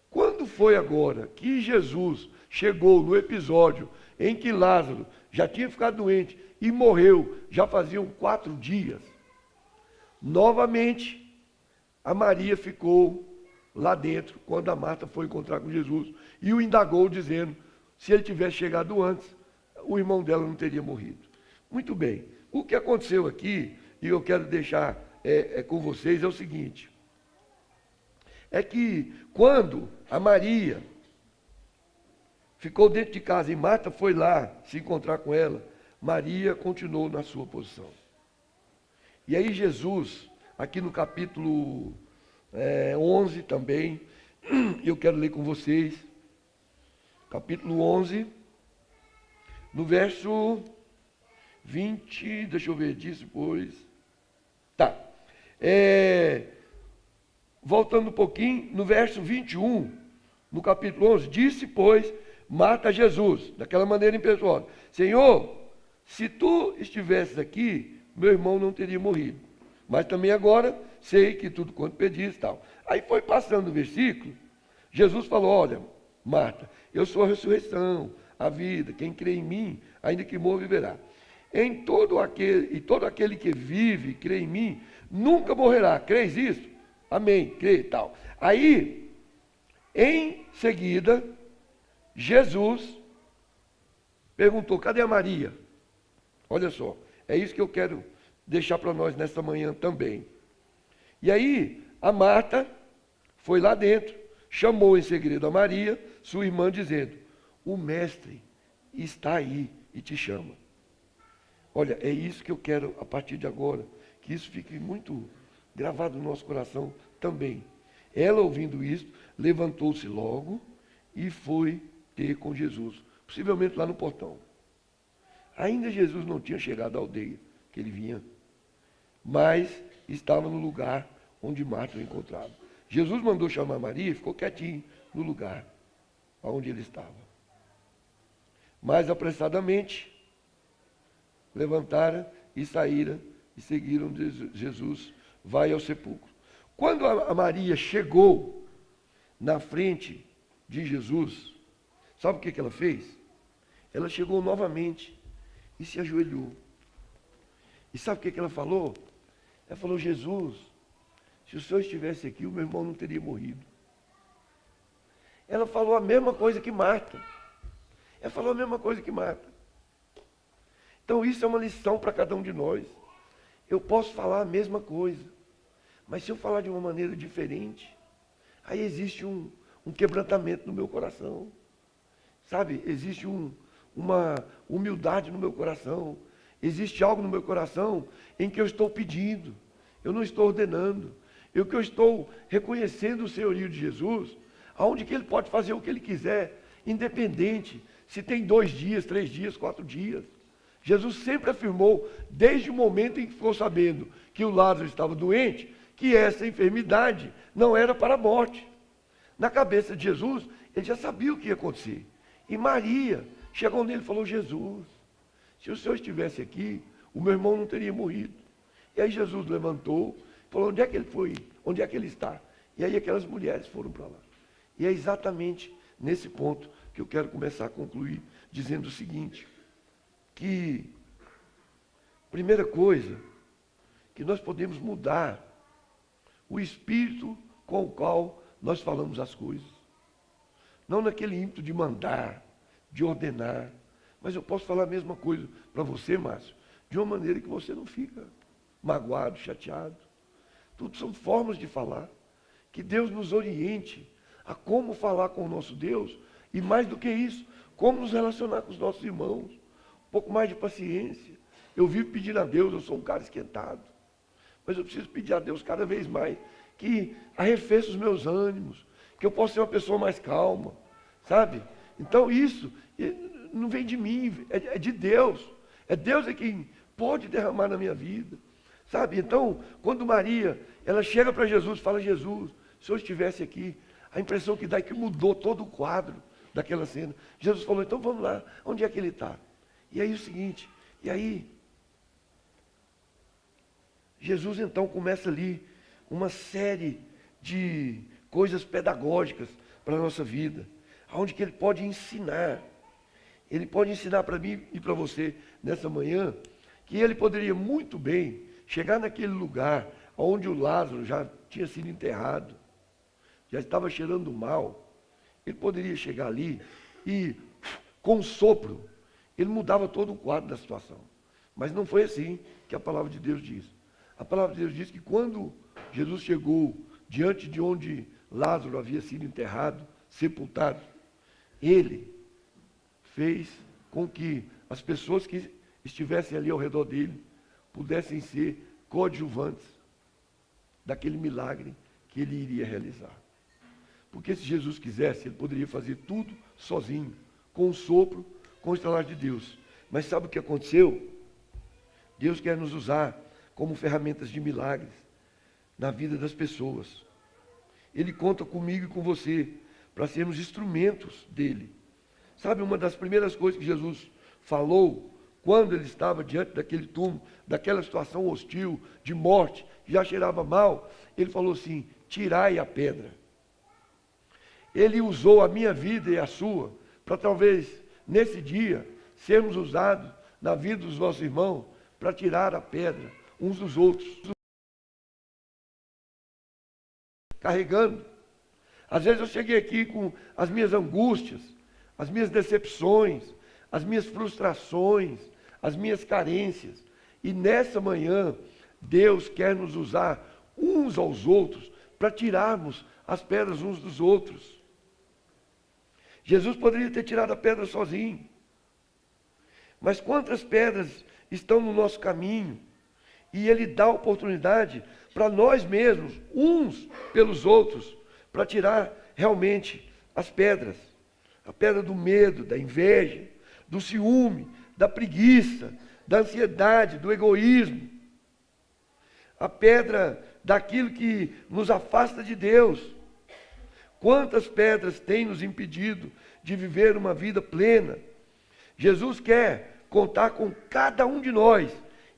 Quando foi agora que Jesus chegou no episódio em que Lázaro já tinha ficado doente e morreu, já faziam 4 dias, novamente a Maria ficou lá dentro, quando a Marta foi encontrar com Jesus, e o indagou dizendo, se ele tivesse chegado antes, o irmão dela não teria morrido. Muito bem, o que aconteceu aqui, e eu quero deixar com vocês, é o seguinte, é que quando a Maria ficou dentro de casa e Marta foi lá se encontrar com ela, Maria continuou na sua posição. E aí Jesus, aqui no capítulo 11 também, eu quero ler com vocês, capítulo 11, no verso 20, deixa eu ver, diz depois, tá, voltando um pouquinho, no verso 21, no capítulo 11, disse, pois, Marta a Jesus, daquela maneira impessoal, Senhor, se tu estivesses aqui, meu irmão não teria morrido, mas também agora sei que tudo quanto pediste e tal. Aí foi passando o versículo, Jesus falou, olha, Marta, eu sou a ressurreição, a vida, quem crê em mim, ainda que morra, viverá. Todo aquele que vive, crê em mim, nunca morrerá. Crês isso? Amém, crê e tal. Aí, em seguida, Jesus perguntou, cadê a Maria? Olha só, é isso que eu quero deixar para nós nesta manhã também. E aí, a Marta foi lá dentro, chamou em segredo a Maria, sua irmã, dizendo, o mestre está aí e te chama. Olha, é isso que eu quero a partir de agora, que isso fique muito gravado no nosso coração também. Ela, ouvindo isso, levantou-se logo e foi ter com Jesus, possivelmente lá no portão. Ainda Jesus não tinha chegado à aldeia que ele vinha, mas estava no lugar onde Marta o encontrava. Jesus mandou chamar Maria e ficou quietinho no lugar onde ele estava. Mais apressadamente, levantaram e saíram e seguiram Jesus, vai ao sepulcro. Quando a Maria chegou na frente de Jesus, sabe o que ela fez? Ela chegou novamente e se ajoelhou. E sabe o que ela falou? Ela falou, Jesus, se o Senhor estivesse aqui, o meu irmão não teria morrido. Ela falou a mesma coisa que Marta. Ela falou a mesma coisa que Marta. Então isso é uma lição para cada um de nós. Eu posso falar a mesma coisa, mas se eu falar de uma maneira diferente, aí existe um quebrantamento no meu coração. Sabe, existe uma humildade no meu coração. Existe algo no meu coração em que eu estou pedindo, eu não estou ordenando. Eu que eu estou reconhecendo o senhorio de Jesus, aonde que ele pode fazer o que ele quiser, independente se tem 2 dias, 3 dias, 4 dias. Jesus sempre afirmou, desde o momento em que ficou sabendo que o Lázaro estava doente, que essa enfermidade não era para a morte. Na cabeça de Jesus, ele já sabia o que ia acontecer. E Maria chegou nele e falou, Jesus, se o Senhor estivesse aqui, o meu irmão não teria morrido. E aí Jesus levantou, falou, onde é que ele foi? Onde é que ele está? E aí aquelas mulheres foram para lá. E é exatamente nesse ponto que eu quero começar a concluir, dizendo o seguinte, que, primeira coisa, que nós podemos mudar o espírito com o qual nós falamos as coisas. Não naquele ímpeto de mandar, de ordenar, mas eu posso falar a mesma coisa para você, Márcio, de uma maneira que você não fica magoado, chateado. Tudo são formas de falar. Que Deus nos oriente a como falar com o nosso Deus, e mais do que isso, como nos relacionar com os nossos irmãos. Um pouco mais de paciência. Eu vivo pedindo a Deus, eu sou um cara esquentado, mas eu preciso pedir a Deus cada vez mais que arrefeça os meus ânimos, que eu possa ser uma pessoa mais calma, sabe? Então isso não vem de mim, é de Deus. É Deus quem pode derramar na minha vida, sabe? Então, quando Maria, ela chega para Jesus e fala: Jesus, se eu estivesse aqui, a impressão que dá é que mudou todo o quadro daquela cena. Jesus falou: então vamos lá, onde é que ele está? E aí o seguinte, Jesus então começa ali uma série de coisas pedagógicas para a nossa vida, onde que ele pode ensinar. Ele pode ensinar para mim e para você nessa manhã, que ele poderia muito bem chegar naquele lugar onde o Lázaro já tinha sido enterrado, já estava cheirando mal. Ele poderia chegar ali e, com um sopro, ele mudava todo o quadro da situação. Mas não foi assim que a palavra de Deus diz. A palavra de Deus diz que quando Jesus chegou diante de onde Lázaro havia sido enterrado, sepultado, ele fez com que as pessoas que estivessem ali ao redor dele pudessem ser coadjuvantes daquele milagre que ele iria realizar. Porque se Jesus quisesse, ele poderia fazer tudo sozinho, com o sopro, com o estalar de Deus. Mas sabe o que aconteceu? Deus quer nos usar como ferramentas de milagres na vida das pessoas. Ele conta comigo e com você para sermos instrumentos dele. Sabe, uma das primeiras coisas que Jesus falou quando ele estava diante daquele túmulo, daquela situação hostil, de morte, que já cheirava mal, ele falou assim: tirai a pedra. Ele usou a minha vida e a sua para talvez, nesse dia, sermos usados na vida dos nossos irmãos para tirar a pedra uns dos outros. Carregando. Às vezes eu cheguei aqui com as minhas angústias, as minhas decepções, as minhas frustrações, as minhas carências. E nessa manhã, Deus quer nos usar uns aos outros para tirarmos as pedras uns dos outros. Jesus poderia ter tirado a pedra sozinho. Mas quantas pedras estão no nosso caminho? E Ele dá oportunidade para nós mesmos, uns pelos outros, para tirar realmente as pedras. A pedra do medo, da inveja, do ciúme, da preguiça, da ansiedade, do egoísmo. A pedra daquilo que nos afasta de Deus. Quantas pedras têm nos impedido de viver uma vida plena? Jesus quer contar com cada um de nós,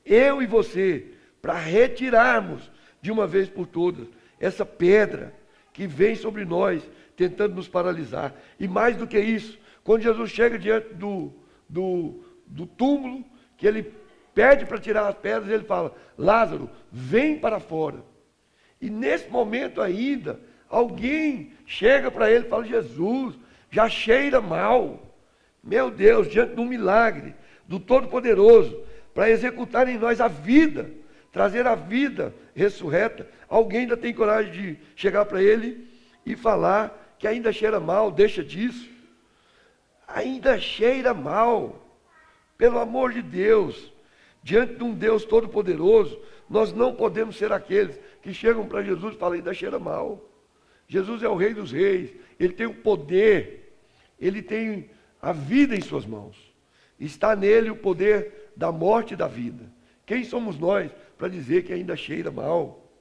eu e você, para retirarmos de uma vez por todas essa pedra que vem sobre nós, tentando nos paralisar. E mais do que isso, quando Jesus chega diante do túmulo, que ele pede para tirar as pedras, ele fala: Lázaro, vem para fora. E nesse momento ainda, alguém chega para ele e fala: Jesus, já cheira mal. Meu Deus, diante de um milagre do Todo-Poderoso, para executar em nós a vida, trazer a vida ressurreta, alguém ainda tem coragem de chegar para ele e falar que ainda cheira mal, deixa disso. Ainda cheira mal. Pelo amor de Deus, diante de um Deus Todo-Poderoso, nós não podemos ser aqueles que chegam para Jesus e falam: ainda cheira mal. Jesus é o Rei dos Reis, Ele tem o poder, Ele tem a vida em suas mãos. Está nele o poder da morte e da vida. Quem somos nós para dizer que ainda cheira mal?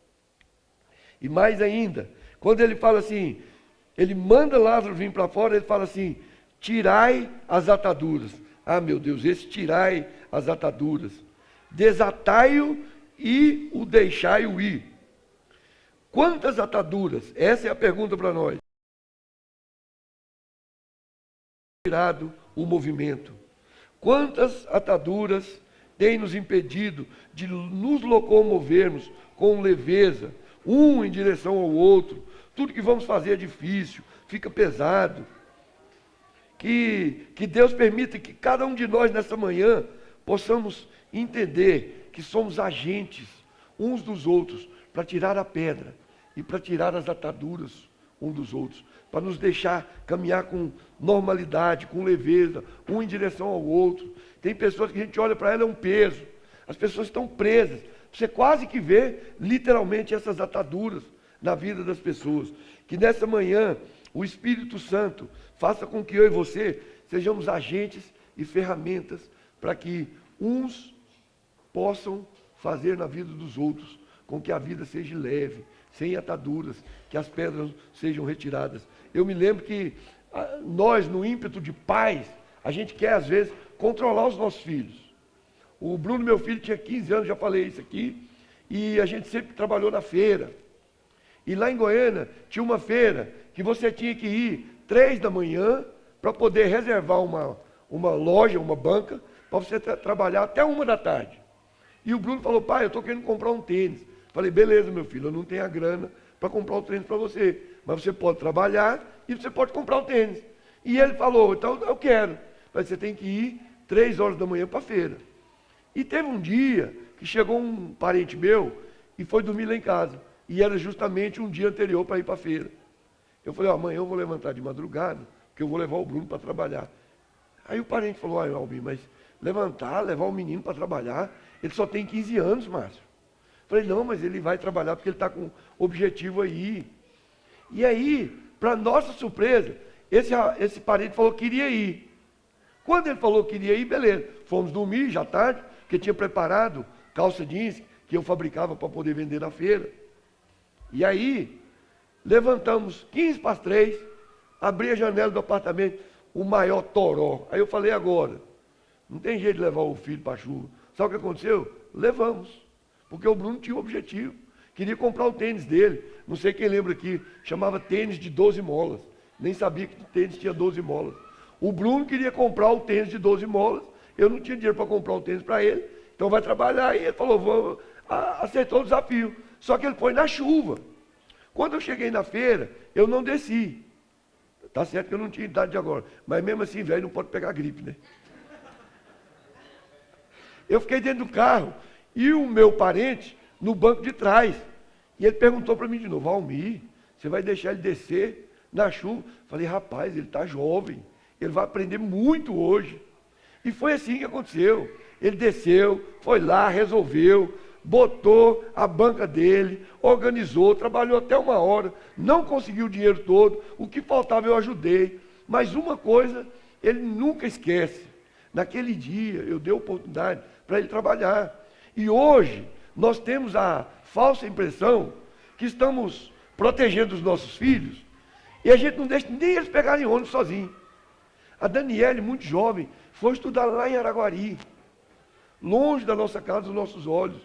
E mais ainda, quando ele fala assim, ele manda Lázaro vir para fora, ele fala assim: tirai as ataduras. Ah, meu Deus, esse tirai as ataduras. Desatai-o e o deixai-o ir. Quantas ataduras? Essa é a pergunta para nós. Tirado o movimento. Quantas ataduras têm nos impedido de nos locomovermos com leveza, um em direção ao outro? Tudo que vamos fazer é difícil, fica pesado. Que Deus permita que cada um de nós nessa manhã possamos entender que somos agentes uns dos outros para tirar a pedra e para tirar as ataduras um dos outros, para nos deixar caminhar com normalidade, com leveza, um em direção ao outro. Tem pessoas que a gente olha para ela, é um peso. As pessoas estão presas. Você quase que vê, literalmente, essas ataduras na vida das pessoas. Que nessa manhã, o Espírito Santo faça com que eu e você sejamos agentes e ferramentas para que uns possam fazer na vida dos outros, com que a vida seja leve, sem ataduras, que as pedras sejam retiradas. Eu me lembro que nós, no ímpeto de pais, a gente quer, às vezes, controlar os nossos filhos. O Bruno, meu filho, tinha 15 anos, já falei isso aqui, e a gente sempre trabalhou na feira. E lá em Goiânia, tinha uma feira que você tinha que ir 3 da manhã para poder reservar uma loja, uma banca, para você trabalhar até 1 da tarde. E o Bruno falou, pai, eu estou querendo comprar um tênis. Falei, beleza, meu filho, eu não tenho a grana para comprar um tênis para você, mas você pode trabalhar e você pode comprar um tênis. E ele falou, então eu quero. Falei, você tem que ir 3 horas da manhã para a feira. E teve um dia que chegou um parente meu e foi dormir lá em casa. E era justamente um dia anterior para ir para a feira. Eu falei, amanhã eu vou levantar de madrugada, porque eu vou levar o Bruno para trabalhar. Aí o parente falou, Albin, mas levar o menino para trabalhar, ele só tem 15 anos, Márcio. Falei, não, mas ele vai trabalhar porque ele está com objetivo aí. E aí, para nossa surpresa, esse parente falou que queria ir. Quando ele falou que queria ir, beleza. Fomos dormir já tarde, porque tinha preparado calça jeans que eu fabricava para poder vender na feira. E aí, levantamos 15 para as 3, abri a janela do apartamento, o maior toró. Aí eu falei, agora, não tem jeito de levar o filho para a chuva. Sabe o que aconteceu? Levamos. Porque o Bruno tinha um objetivo. Queria comprar o tênis dele. Não sei quem lembra aqui, chamava tênis de 12 molas. Nem sabia que o tênis tinha 12 molas. O Bruno queria comprar o tênis de 12 molas. Eu não tinha dinheiro para comprar o tênis para ele. Então vai trabalhar. E ele falou, aceitou o desafio. Só que ele foi na chuva. Quando eu cheguei na feira, eu não desci. Tá certo que eu não tinha idade de agora. Mas mesmo assim, velho, não pode pegar gripe, né? Eu fiquei dentro do carro. E o meu parente no banco de trás. E ele perguntou para mim de novo, Almir, você vai deixar ele descer na chuva? Falei, rapaz, ele está jovem. Ele vai aprender muito hoje. E foi assim que aconteceu. Ele desceu, foi lá, resolveu, botou a banca dele, organizou, trabalhou até 1 hora, não conseguiu o dinheiro todo, o que faltava eu ajudei. Mas uma coisa ele nunca esquece. Naquele dia eu dei oportunidade para ele trabalhar. E hoje nós temos a falsa impressão que estamos protegendo os nossos filhos e a gente não deixa nem eles pegarem ônibus sozinhos. A Daniele, muito jovem, foi estudar lá em Araguari, longe da nossa casa, dos nossos olhos.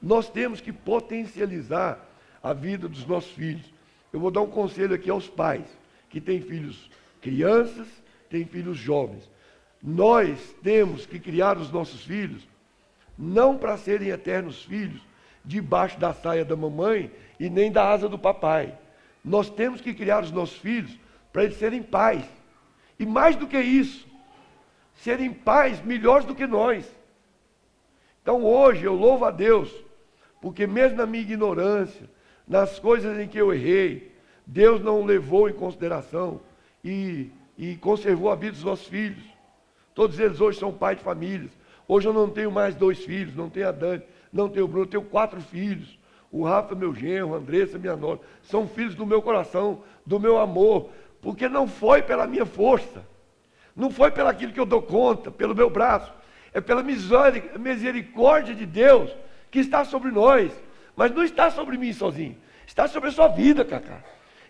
Nós temos que potencializar a vida dos nossos filhos. Eu vou dar um conselho aqui aos pais que têm filhos crianças, têm filhos jovens. Nós temos que criar os nossos filhos não para serem eternos filhos, debaixo da saia da mamãe e nem da asa do papai. Nós temos que criar os nossos filhos para eles serem pais. E mais do que isso, serem pais melhores do que nós. Então hoje eu louvo a Deus, porque mesmo na minha ignorância, nas coisas em que eu errei, Deus não levou em consideração e conservou a vida dos nossos filhos. Todos eles hoje são pais de famílias. Hoje eu não tenho mais 2 filhos, não tenho a Dani, não tenho o Bruno, eu tenho 4 filhos. O Rafa, meu genro, a Andressa, minha nora, são filhos do meu coração, do meu amor, porque não foi pela minha força, não foi pelo aquilo que eu dou conta, pelo meu braço, é pela misericórdia de Deus que está sobre nós, mas não está sobre mim sozinho, está sobre a sua vida, Cacá,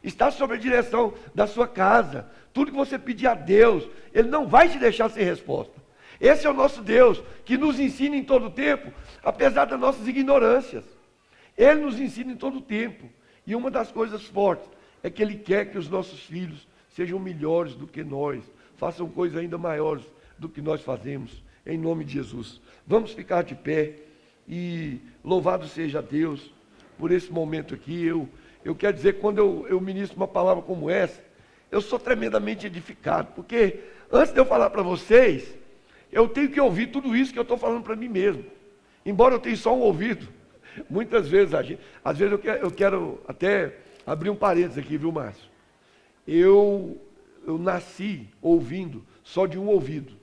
está sobre a direção da sua casa. Tudo que você pedir a Deus, Ele não vai te deixar sem resposta. Esse é o nosso Deus, que nos ensina em todo o tempo, apesar das nossas ignorâncias. Ele nos ensina em todo o tempo. E uma das coisas fortes é que Ele quer que os nossos filhos sejam melhores do que nós, façam coisas ainda maiores do que nós fazemos, em nome de Jesus. Vamos ficar de pé e louvado seja Deus por esse momento aqui. Eu quero dizer que quando eu ministro uma palavra como essa, eu sou tremendamente edificado, porque antes de eu falar para vocês, eu tenho que ouvir tudo isso que eu estou falando para mim mesmo. Embora eu tenha só um ouvido, muitas vezes, às vezes eu quero até abrir um parênteses aqui, viu, Márcio? eu nasci ouvindo só de um ouvido.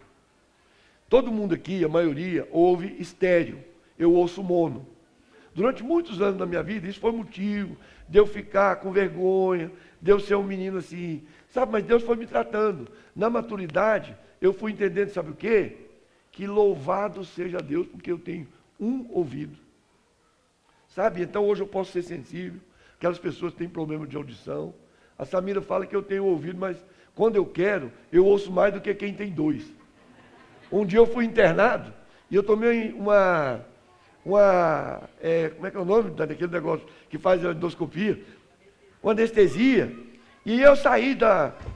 Todo mundo aqui, a maioria, ouve estéreo. Eu ouço mono. Durante muitos anos da minha vida, isso foi motivo de eu ficar com vergonha, de eu ser um menino assim, sabe? Mas Deus foi me tratando. Na maturidade, eu fui entendendo, sabe o quê? Que louvado seja Deus, porque eu tenho um ouvido. Sabe? Então hoje eu posso ser sensível. Aquelas pessoas que têm problema de audição. A Samira fala que eu tenho ouvido, mas quando eu quero, eu ouço mais do que quem tem dois. Um dia eu fui internado e eu tomei como é que é o nome daquele negócio que faz a endoscopia? Uma anestesia. E eu saí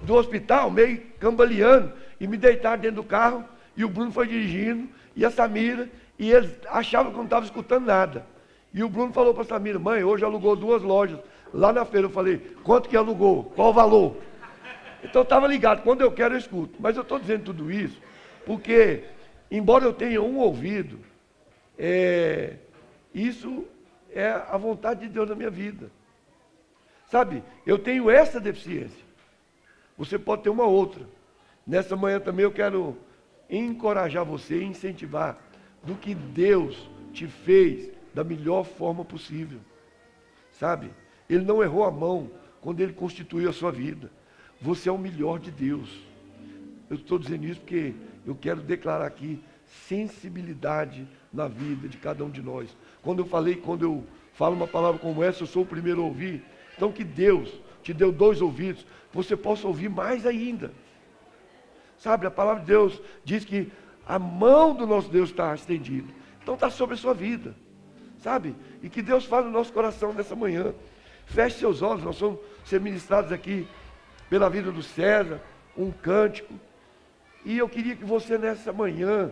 do hospital meio cambaleando e me deitaram dentro do carro e o Bruno foi dirigindo e a Samira, e eles achavam que eu não estava escutando nada. E o Bruno falou para a Samira: mãe, hoje alugou 2 lojas lá na feira. Eu falei: quanto que alugou? Qual o valor? Então eu estava ligado, quando eu quero eu escuto. Mas eu estou dizendo tudo isso porque, embora eu tenha um ouvido, isso é a vontade de Deus na minha vida. Sabe, eu tenho essa deficiência. Você pode ter uma outra. Nessa manhã também eu quero encorajar você, incentivar do que Deus te fez da melhor forma possível. Sabe, Ele não errou a mão quando Ele constituiu a sua vida. Você é o melhor de Deus. Eu estou dizendo isso porque eu quero declarar aqui sensibilidade na vida de cada um de nós. Quando eu falo uma palavra como essa, eu sou o primeiro a ouvir. Então que Deus te deu 2 ouvidos, você possa ouvir mais ainda. Sabe, a palavra de Deus diz que a mão do nosso Deus está estendida. Então está sobre a sua vida. Sabe? E que Deus fale no nosso coração nessa manhã. Feche seus olhos, nós vamos ser ministrados aqui pela vida do César, um cântico. E eu queria que você nessa manhã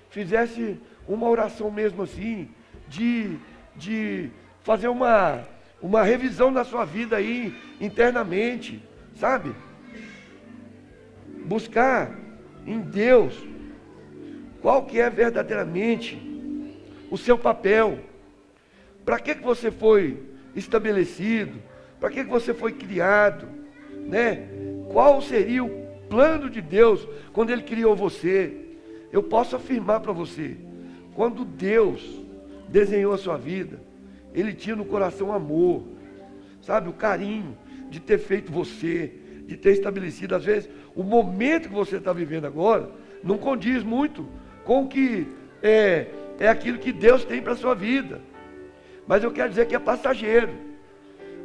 fizesse uma oração mesmo assim, de fazer uma revisão na sua vida aí, internamente, sabe? Buscar em Deus qual que é verdadeiramente o seu papel. Para que você foi estabelecido? Para que você foi criado? Né? Qual seria o plano de Deus quando Ele criou você? Eu posso afirmar para você, quando Deus desenhou a sua vida, Ele tinha no coração amor, sabe, o carinho de ter feito você, de ter estabelecido. Às vezes, o momento que você está vivendo agora, não condiz muito com o que é aquilo que Deus tem para a sua vida. Mas eu quero dizer que é passageiro.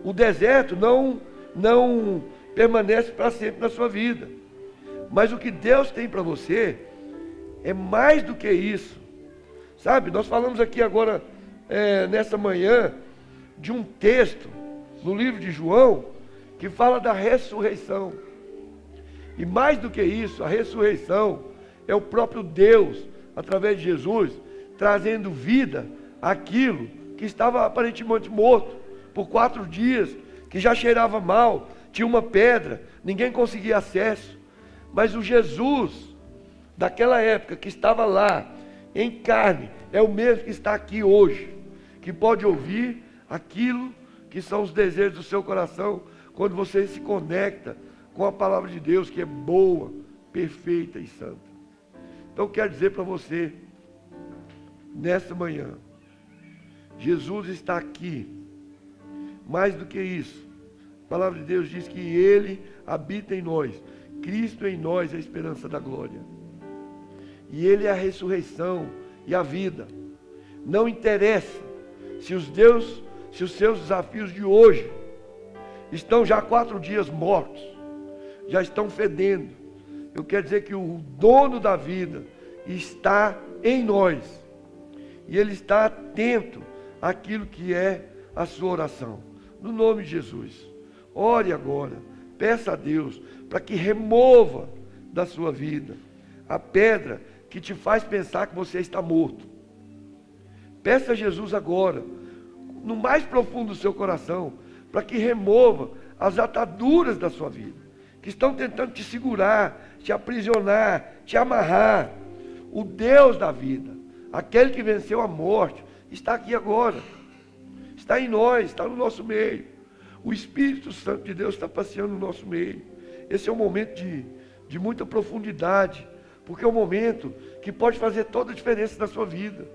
O deserto não permanece para sempre na sua vida. Mas o que Deus tem para você é mais do que isso. Sabe, nós falamos aqui agora, nessa manhã, de um texto no livro de João, que fala da ressurreição. E mais do que isso, a ressurreição é o próprio Deus, através de Jesus, trazendo vida àquilo que estava aparentemente morto por 4 dias, que já cheirava mal, tinha uma pedra, ninguém conseguia acesso. Mas o Jesus daquela época, que estava lá em carne, é o mesmo que está aqui hoje, que pode ouvir aquilo que são os desejos do seu coração, quando você se conecta com a palavra de Deus, que é boa, perfeita e santa. Então eu quero dizer para você, nesta manhã, Jesus está aqui. Mais do que isso, a palavra de Deus diz que Ele habita em nós, Cristo em nós é a esperança da glória. E Ele é a ressurreição e a vida. Não interessa se os seus desafios de hoje estão já 4 dias mortos, já estão fedendo. Eu quero dizer que o dono da vida está em nós. E Ele está atento àquilo que é a sua oração. No nome de Jesus, ore agora, peça a Deus para que remova da sua vida a pedra que te faz pensar que você está morto. Peça a Jesus agora, no mais profundo do seu coração, para que remova as ataduras da sua vida, que estão tentando te segurar, te aprisionar, te amarrar. O Deus da vida, aquele que venceu a morte, está aqui agora. Está em nós, está no nosso meio. o Espírito Santo de Deus está passeando no nosso meio. Esse é um momento de muita profundidade, porque é um momento que pode fazer toda a diferença na sua vida.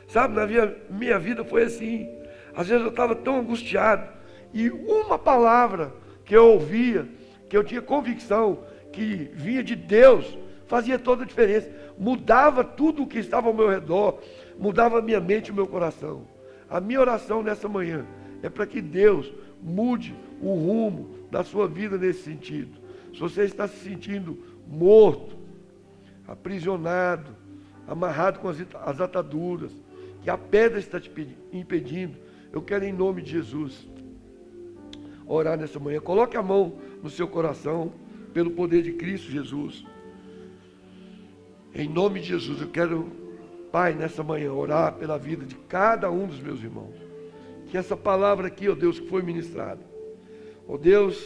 Sabe, na minha vida foi assim. Às vezes eu estava tão angustiado, e uma palavra que eu ouvia, que eu tinha convicção que vinha de Deus, fazia toda a diferença. Mudava tudo o que estava ao meu redor, mudava a minha mente e o meu coração. A minha oração nessa manhã é para que Deus mude o rumo da sua vida nesse sentido. Se você está se sentindo morto, aprisionado, amarrado com as ataduras, que a pedra está te impedindo, eu quero em nome de Jesus orar nessa manhã. Coloque a mão no seu coração, pelo poder de Cristo Jesus. Em nome de Jesus, eu quero, Pai, nessa manhã, orar pela vida de cada um dos meus irmãos. Que essa palavra aqui, ó Deus, que foi ministrada, ó Deus,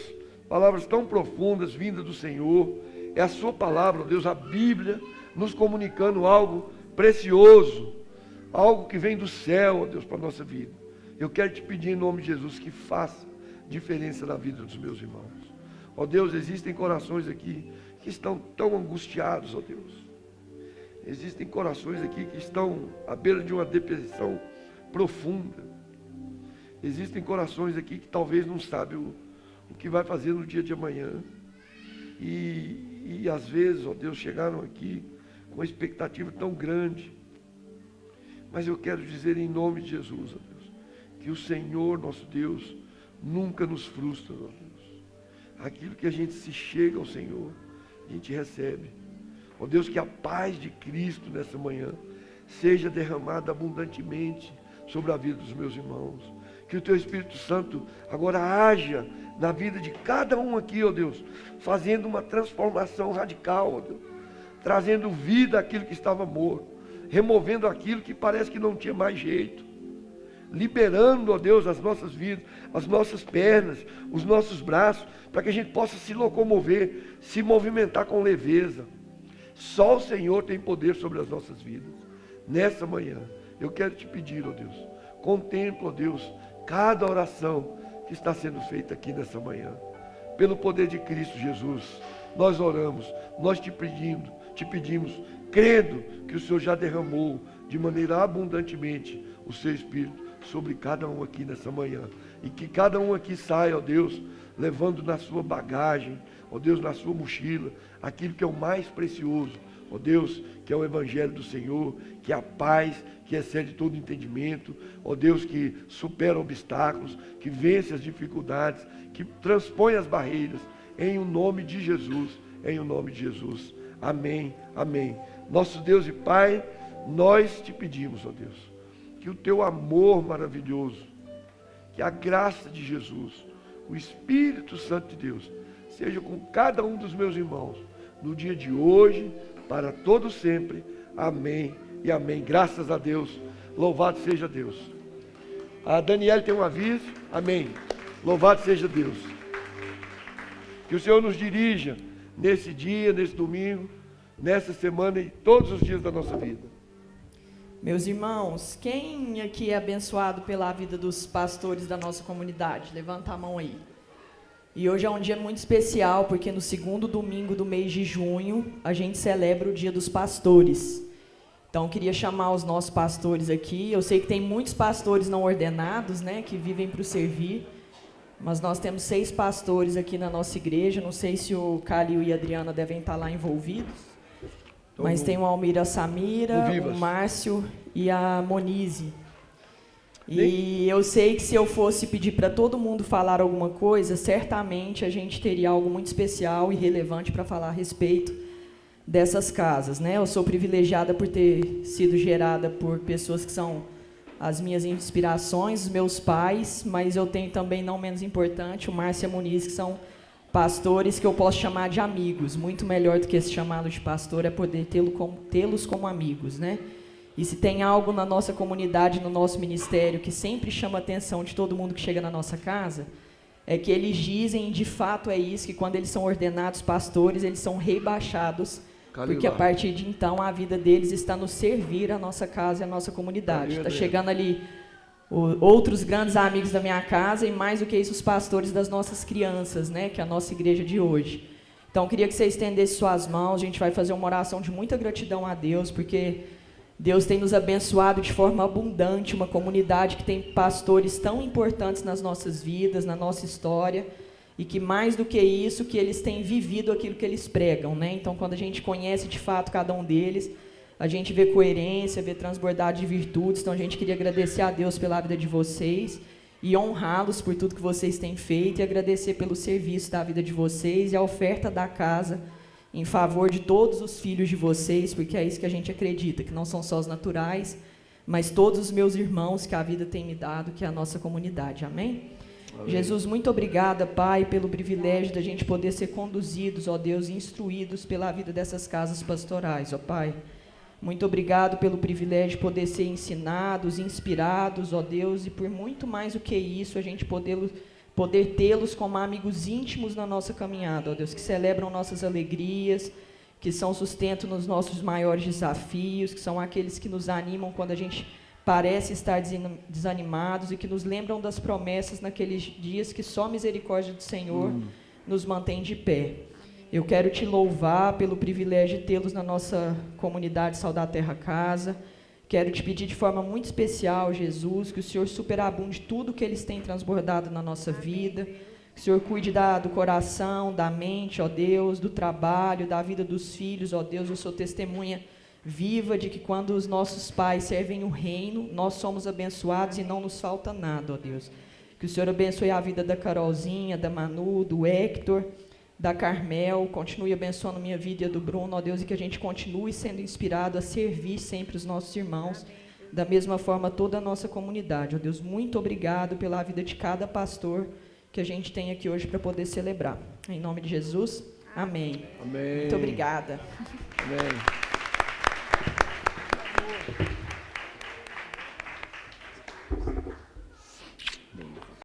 palavras tão profundas vindas do Senhor, é a sua palavra, ó Deus, a Bíblia, nos comunicando algo precioso, algo que vem do céu, ó Deus, para a nossa vida. Eu quero te pedir em nome de Jesus que faça diferença na vida dos meus irmãos. Ó Deus, existem corações aqui que estão tão angustiados, ó Deus. Existem corações aqui que estão à beira de uma depressão profunda. Existem corações aqui que talvez não sabem o que vai fazer no dia de amanhã. E às vezes, ó Deus, chegaram aqui com uma expectativa tão grande. Mas eu quero dizer em nome de Jesus, ó Deus, que o Senhor, nosso Deus, nunca nos frustra, ó Deus. Aquilo que a gente se chega ao Senhor, a gente recebe. Ó Deus, que a paz de Cristo nessa manhã seja derramada abundantemente sobre a vida dos meus irmãos. Que o Teu Espírito Santo agora haja na vida de cada um aqui, ó Deus, fazendo uma transformação radical, ó Deus, trazendo vida àquilo que estava morto, removendo aquilo que parece que não tinha mais jeito, liberando, ó Deus, as nossas vidas, as nossas pernas, os nossos braços, para que a gente possa se locomover, se movimentar com leveza. Só o Senhor tem poder sobre as nossas vidas. Nessa manhã, eu quero te pedir, ó Deus, contempla, ó Deus, cada oração que está sendo feita aqui nessa manhã. Pelo poder de Cristo Jesus, nós oramos, nós te pedimos, crendo que o Senhor já derramou de maneira abundantemente o seu Espírito sobre cada um aqui nessa manhã. E que cada um aqui saia, ó Deus, levando na sua bagagem, ó Deus, na sua mochila, aquilo que é o mais precioso, ó Deus, que é o Evangelho do Senhor, que é a paz, que excede todo entendimento, ó Deus, que supera obstáculos, que vence as dificuldades, que transpõe as barreiras, em o nome de Jesus, em o nome de Jesus. Amém, amém. Nosso Deus e Pai, nós te pedimos, ó Deus, que o teu amor maravilhoso, que a graça de Jesus, o Espírito Santo de Deus, seja com cada um dos meus irmãos, no dia de hoje, para todo sempre. Amém e amém. Graças a Deus. Louvado seja Deus. A Daniela tem um aviso. Amém. Louvado seja Deus. Que o Senhor nos dirija nesse dia, nesse domingo, nessa semana e todos os dias da nossa vida. Meus irmãos, quem aqui é abençoado pela vida dos pastores da nossa comunidade? Levanta a mão aí. E hoje é um dia muito especial, porque no segundo domingo do mês de junho, a gente celebra o Dia dos Pastores. Então, queria chamar os nossos pastores aqui. Eu sei que tem muitos pastores não ordenados, né, que vivem para o servir, mas nós temos 6 pastores aqui na nossa igreja. Não sei se o Calil e a Adriana devem estar lá envolvidos, mas tem o Almira Samira, o Márcio e a Monize. E eu sei que se eu fosse pedir para todo mundo falar alguma coisa, certamente a gente teria algo muito especial e relevante para falar a respeito dessas casas, né? Eu sou privilegiada por ter sido gerada por pessoas que são as minhas inspirações, os meus pais, mas eu tenho também, não menos importante, o Márcio e a Muniz, que são pastores que eu posso chamar de amigos. Muito melhor do que esse chamado de pastor é poder tê-los como amigos, né? E se tem algo na nossa comunidade, no nosso ministério, que sempre chama a atenção de todo mundo que chega na nossa casa, é que eles dizem, de fato é isso, que quando eles são ordenados pastores, eles são rebaixados, porque a partir de então a vida deles está no servir a nossa casa e a nossa comunidade. Está chegando ali outros grandes amigos da minha casa e, mais do que isso, os pastores das nossas crianças, né, que é a nossa igreja de hoje. Então, eu queria que você estendesse suas mãos, a gente vai fazer uma oração de muita gratidão a Deus, porque Deus tem nos abençoado de forma abundante, uma comunidade que tem pastores tão importantes nas nossas vidas, na nossa história, e que mais do que isso, que eles têm vivido aquilo que eles pregam, né? Então, quando a gente conhece de fato cada um deles, a gente vê coerência, vê transbordar de virtudes. Então, a gente queria agradecer a Deus pela vida de vocês e honrá-los por tudo que vocês têm feito e agradecer pelo serviço da vida de vocês e a oferta da casa em favor de todos os filhos de vocês, porque é isso que a gente acredita, que não são só os naturais, mas todos os meus irmãos que a vida tem me dado, que é a nossa comunidade. Amém? Amém. Jesus, muito obrigada, Pai, pelo privilégio da gente poder ser conduzidos, ó Deus, e instruídos pela vida dessas casas pastorais, ó Pai. Muito obrigado pelo privilégio de poder ser ensinados, inspirados, ó Deus, e por muito mais do que isso, a gente poder tê-los como amigos íntimos na nossa caminhada, ó Deus, que celebram nossas alegrias, que são sustento nos nossos maiores desafios, que são aqueles que nos animam quando a gente parece estar desanimados e que nos lembram das promessas naqueles dias que só a misericórdia do Senhor nos mantém de pé. Eu quero te louvar pelo privilégio de tê-los na nossa comunidade Sal da Terra Casa. Quero te pedir de forma muito especial, Jesus, que o Senhor superabunde tudo que eles têm transbordado na nossa vida, que o Senhor cuide do coração, da mente, ó Deus, do trabalho, da vida dos filhos, ó Deus. Eu sou testemunha viva de que quando os nossos pais servem o reino, nós somos abençoados e não nos falta nada, ó Deus. Que o Senhor abençoe a vida da Carolzinha, da Manu, do Hector, da Carmel, continue abençoando minha vida e a do Bruno, ó Deus, e que a gente continue sendo inspirado a servir sempre os nossos irmãos, da mesma forma toda a nossa comunidade, ó Deus. Muito obrigado pela vida de cada pastor que a gente tem aqui hoje para poder celebrar. Em nome de Jesus, amém. Amém. Muito obrigada. Amém.